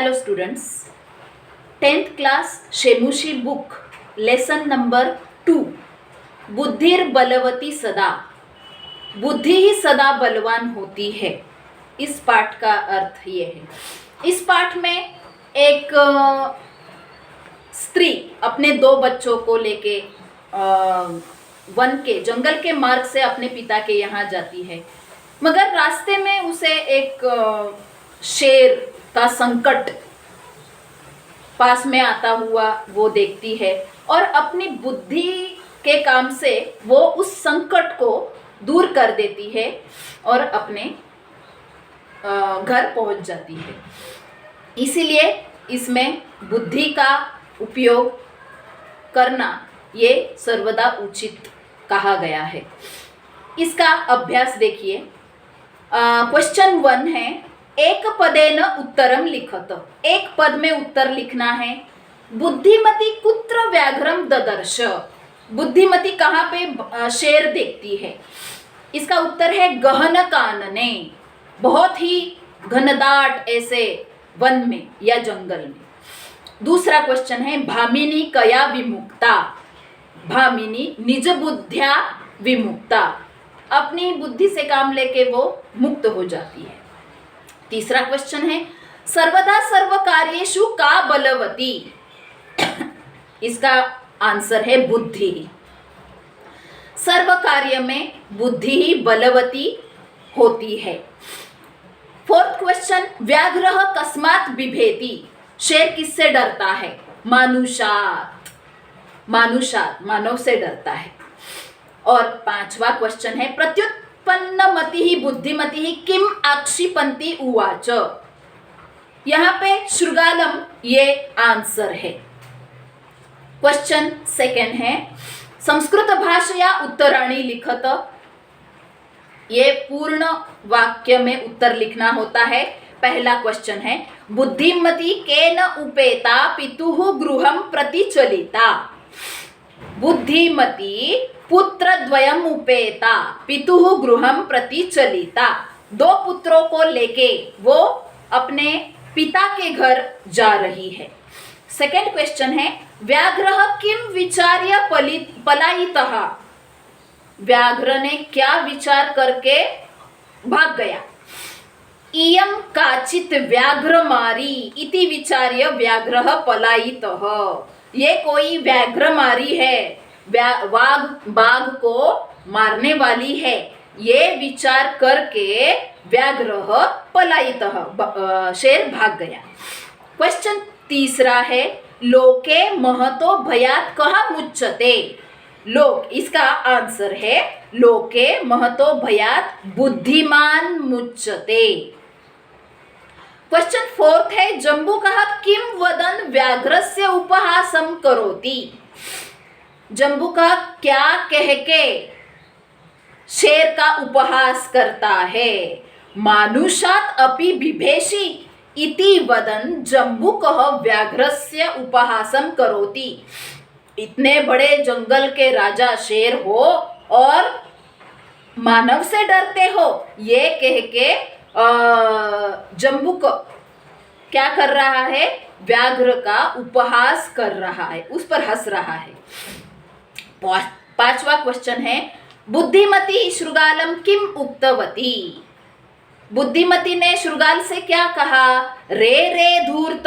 Hello students, 10th class Shemushi book lesson number 2 बुद्धिर बलवती सदा, बुद्धि ही सदा बलवान होती है। इस पाठ का अर्थ ये है। इस पाठ में एक स्त्री अपने 2 बच्चों को लेके वन के जंगल के मार्ग से अपने पिता के यहाँ जाती है, मगर रास्ते में उसे एक शेर का संकट पास में आता हुआ वो देखती है और अपनी बुद्धि के काम से वो उस संकट को दूर कर देती है और अपने घर पहुंच जाती है। इसीलिए इसमें बुद्धि का उपयोग करना ये सर्वदा उचित कहा गया है। इसका अभ्यास देखिए। क्वेश्चन 1 है, एक पदेन उत्तरम लिखत। एक पद में उत्तर लिखना है। बुद्धिमती कुत्र व्याघ्रम ददर्श। बुद्धिमती कहाँ पे शेर देखती है? इसका उत्तर है गहन कानने, बहुत ही घनदाट ऐसे वन में या जंगल में। दूसरा क्वेश्चन है, भामिनी कया विमुक्ता। भामिनी निज बुद्ध्या विमुक्ता, अपनी बुद्धि से काम लेके वो मुक्त हो जाती है। तीसरा क्वेश्चन है, सर्वदा सर्व कार्येषु का बलवती। इसका आंसर है बुद्धि। सर्व कार्य में बुद्धि ही बलवती होती है। फोर्थ क्वेश्चन, व्याघ्र कस्मात् बिभेति। शेर किससे डरता है? मानुषात्। मानुषात्, मानव से डरता है। और 5वां क्वेश्चन है, प्रत्युत्पन्नमति ही बुद्धिमति ही किम आक्षिपन्ति उवाच। यहाँ पे शृगालम ये आंसर है। क्वेश्चन 2 है, संस्कृत भाषया उत्तराणि लिखत। ये पूर्ण वाक्य में उत्तर लिखना होता है। पहला क्वेश्चन है, बुद्धिमती केन उपेता पितुः गृहं प्रति चलिता। बुद्धिमती पुत्रद्वयम् उपेता पितुः गृहं प्रति चलिता। 2 पुत्रों को लेके वो अपने पिता के घर जा रही है। सेकंड क्वेश्चन है, व्याघ्रः किम विचार्य पलायितः। व्याघ्र ने क्या विचार करके भाग गया? इयं काचित् व्याघ्रमारी इति विचार्य व्याघ्रः पलायितः। ये कोई व्याघ्रमारी है, बाघ को मारने वाली है, ये विचार करके व्याघ्रः पलायितः, शेर भाग गया। क्वेश्चन 3 है, लोके महतो भयात् कः मुच्यते। लोक, इसका आंसर है लोके महतो भयात् बुद्धिमान मुच्यते। क्वेश्चन 4 है, जम्बूकः किं वदन् व्याघ्रस्य उपहासं करोति। जम्बूका क्या कह के शेर का उपहास करता है? मानुषात् अपि बिभेषि इति वदन् जम्बूकः व्याघ्रस्य उपहासं करोति। इतने बड़े जंगल के राजा शेर हो और मानव से डरते हो, ये कह के जम्बूक क्या कर रहा है? व्याघ्र का उपहास कर रहा है, उस पर हंस रहा है। 5वां क्वेश्चन है, बुद्धिमती शृगालम किम उक्तवती। बुद्धिमती ने शृगाल से क्या कहा? रे रे धूर्त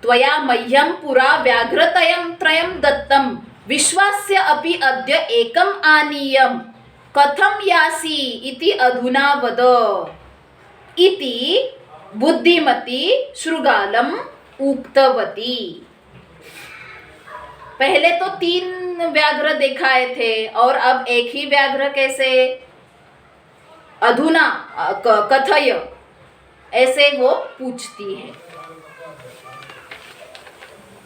त्वया मह्यं पुरा व्याघ्रतयं त्रयं दत्तं विश्वास्य अपि अद्य एकम् आनीयं कथं यासि इति अधुना वद इति बुद्धिमती शृगालम उक्तवती। पहले तो 3 व्याघ्र दिखाए थे और अब एक ही व्याघ्र कैसे? अधुना कथय, ऐसे वो पूछती है।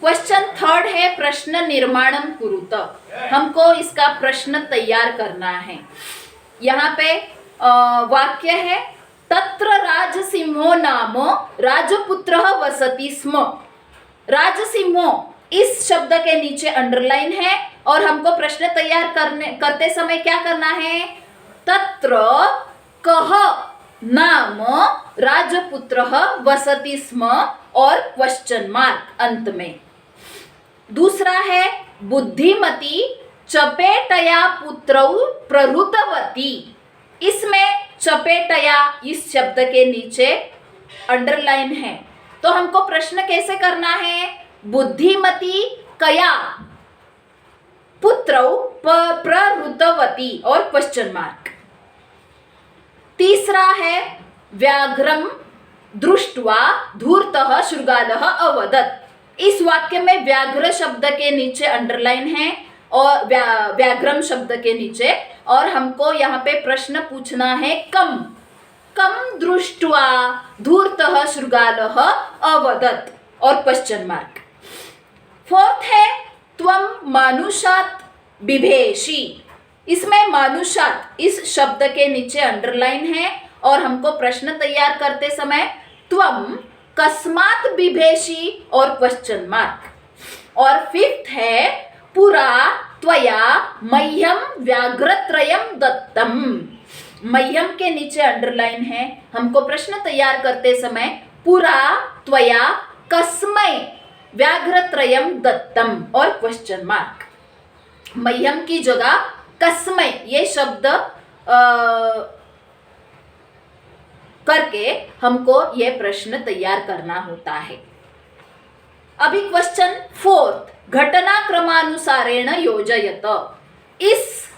क्वेश्चन 3 है, प्रश्न निर्माणम कुरुत। हमको इसका प्रश्न तैयार करना है। यहाँ पे वाक्य है, तत्र राजसिंहो नाम राजपुत्रः वसति स्म। राजसिंहो, इस शब्द के नीचे अंडरलाइन है और हमको प्रश्न तैयार करते समय क्या करना है? तत्र कः नाम राजपुत्रः वसति स्म और क्वेश्चन मार्क अंत में। दूसरा है बुद्धिमती चपेटया पुत्रौ प्रहृतवती। इसमें चपेटया इस शब्द के नीचे अंडरलाइन है। तो हमको प्रश्न कैसे करना है? बुद्धिमती कया पुत्रौ प्रहृतवती और क्वेश्चन मार्क। तीसरा है व्याघ्रम दृष्ट्वा धूर्तः शृगालः अवदत्। इस वाक्य में व्याघ्र शब्द के नीचे अंडरलाइन है और व्याघ्रम शब्द के नीचे, और हमको यहाँ पे प्रश्न पूछना है कम दृष्ट्वा धूर्तः शृगालः अवदत् और क्वेश्चन मार्क। फोर्थ है त्वं मानुषात् बिभेषि। इसमें मानुषात् इस शब्द के नीचे अंडरलाइन है और हमको प्रश्न तैयार करते समय त्वं कस्मात् बिभेषि और क्वेश्चन मार्क। और फिफ्थ है पुरा त्वया मह्यम व्याघ्रत्रयम दत्तम। मह्यम के नीचे अंडरलाइन है, हमको प्रश्न तैयार करते समय पुरा त्वया कस्मै व्याघ्रत्रयम दत्तम और क्वेश्चन मार्क। मह्यम की जगह कस्मै ये शब्द करके हमको ये प्रश्न तैयार करना होता है। अभी क्वेश्चन फोर्थ, घटनाक्रमानुसारेण योजयत। इस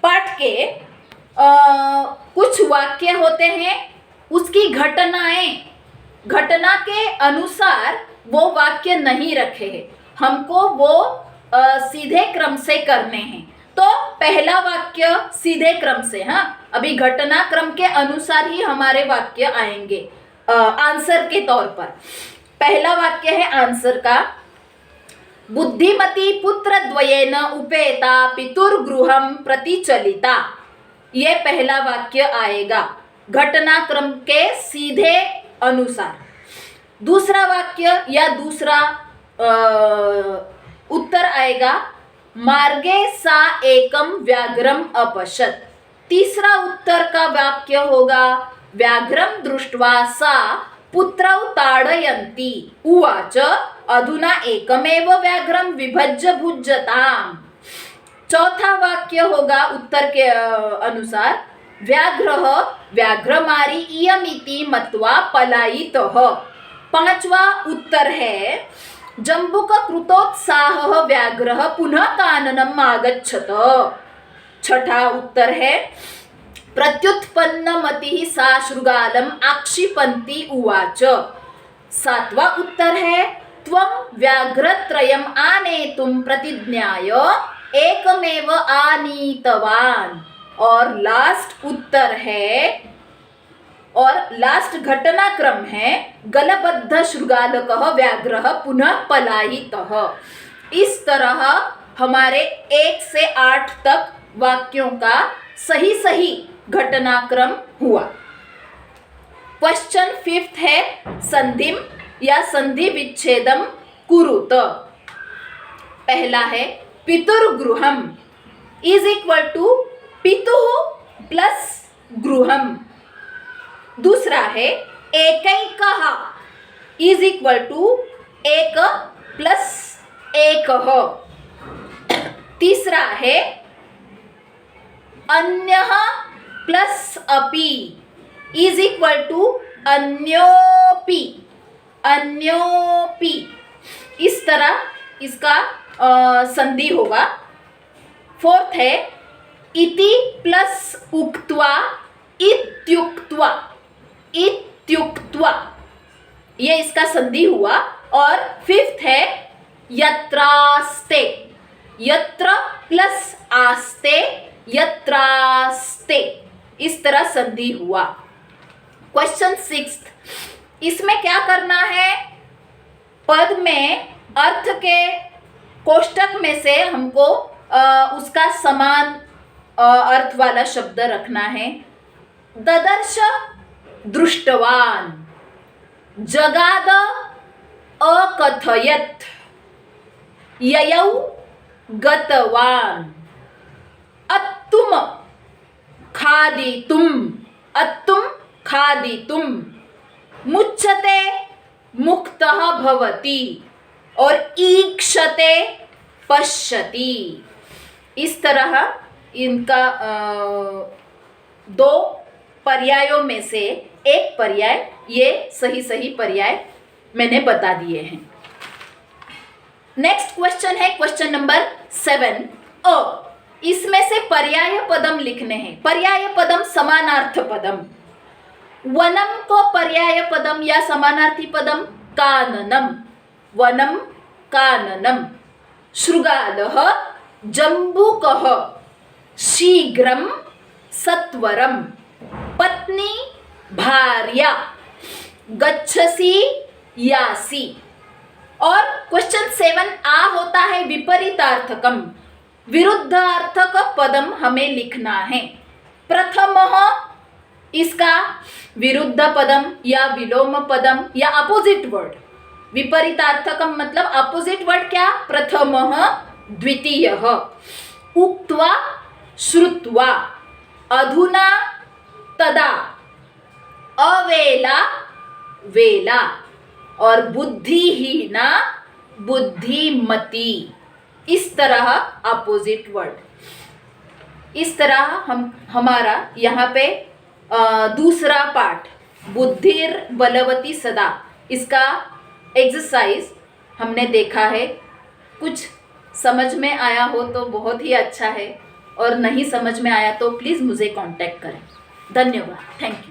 पाठ के कुछ वाक्य होते हैं, उसकी घटना के अनुसार वो वाक्य नहीं रखे हैं, हमको वो सीधे क्रम से करने हैं। तो पहला वाक्य सीधे क्रम से, हाँ, अभी घटना क्रम के अनुसार ही हमारे वाक्य आएंगे आंसर के तौर पर। पहला वाक्य है आंसर का, बुद्धिमती पुत्र द्वयेन उपेता पितुर्गृहं प्रति चलिता। ये पहला वाक्य आएगा घटनाक्रम के सीधे अनुसार। दूसरा वाक्य या दूसरा उत्तर आएगा, मार्गे सा एकम व्याघ्रम अपश्यत्। तीसरा उत्तर का वाक्य होगा, व्याघ्रम दृष्ट्वा सा पुत्रौ ताडयन्ती उवाच अधुना एकमेव व्याघ्रम विभज्य भुज्यताम्। चौथा वाक्य होगा उत्तर के अनुसार, व्याघ्रः व्याघ्रमारी इयमिति मत्वा पलायितः। पांचवा उत्तर है, जम्बुक कृतोत्साहः व्याघ्रः पुनः काननम् आगच्छत। छठा उत्तर है, प्रत्युत्पन्नमतिः सा शृगालम् आक्षिपन्ती उवाच। सातवां उत्तर है, त्वं व्याघ्रत्रयम् आनेतुं प्रतिज्ञाय एकमेव आनीतवान्। और लास्ट उत्तर है, और लास्ट घटनाक्रम है, गलबद्ध शृगालकः व्याघ्रः पुनः पलायितः। इस तरह हमारे 1 से 8 तक वाक्यों का सही घटनाक्रम हुआ। क्वेश्चन फिफ्थ है, संधिम या संधि विच्छेदम कुरुत। पहला है पितुर्गृहम इज इक्वल टू पितुः प्लस गृहम। दूसरा है एकैकः इज इक्वल टू एक प्लस एकः। तीसरा है अन्यः प्लस अपि इज इक्वल टू अन्योपि। इस तरह इसका संधि होगा। फोर्थ है इति प्लस उक्त्वा इत्युक्त्वा। ये इसका संधि हुआ। और फिफ्थ है यत्रास्ते, यत्र प्लस आस्ते, यत्रास्ते, इस तरह संधि हुआ। क्वेश्चन सिक्स्थ, इसमें क्या करना है, पद में अर्थ के कोष्टक में से हमको उसका समान अर्थ वाला शब्द रखना है। ददर्श दृष्टवान, जगाद अकथयत्, ययौ गतवान, अत्तुम खादितुम, मुच्यते मुक्तः भवति और ईक्षते पश्यति। इस तरह इनका दो पर्यायों में से एक पर्याय, ये सही पर्याय मैंने बता दिए हैं। नेक्स्ट क्वेश्चन है क्वेश्चन नंबर 7। इसमें से पर्याय पदम लिखने हैं। पर्याय पदम समानार्थ पदम। वनम को पर्याय पदम या समानार्थी पदम काननम। वनम काननम। शृगालः जम्बूकः शीघ्रं सत्वरम। पत्नी भार्या गच्छसि यासि। और क्वेश्चन 7A होता है विपरीतार्थकम। विरुद्धार्थक पदम हमें लिखना है। प्रथमः इसका विरुद्ध पदम या विलोम पदम या अपोजिट वर्ड। विपरीतार्थकम मतलब अपोजिट वर्ड क्या? प्रथमः द्वितीयः। उक्त्वा श्रुत्वा। अधुना तदा। अवेला वेला। और बुद्धिहीना बुद्धिमती। इस तरह अपोजिट वर्ड। इस तरह हमारा यहाँ पे दूसरा पार्ट बुद्धिर बलवती सदा, इसका एक्सरसाइज हमने देखा है। कुछ समझ में आया हो तो बहुत ही अच्छा है, और नहीं समझ में आया तो प्लीज़ मुझे कांटेक्ट करें। धन्यवाद। Thank you.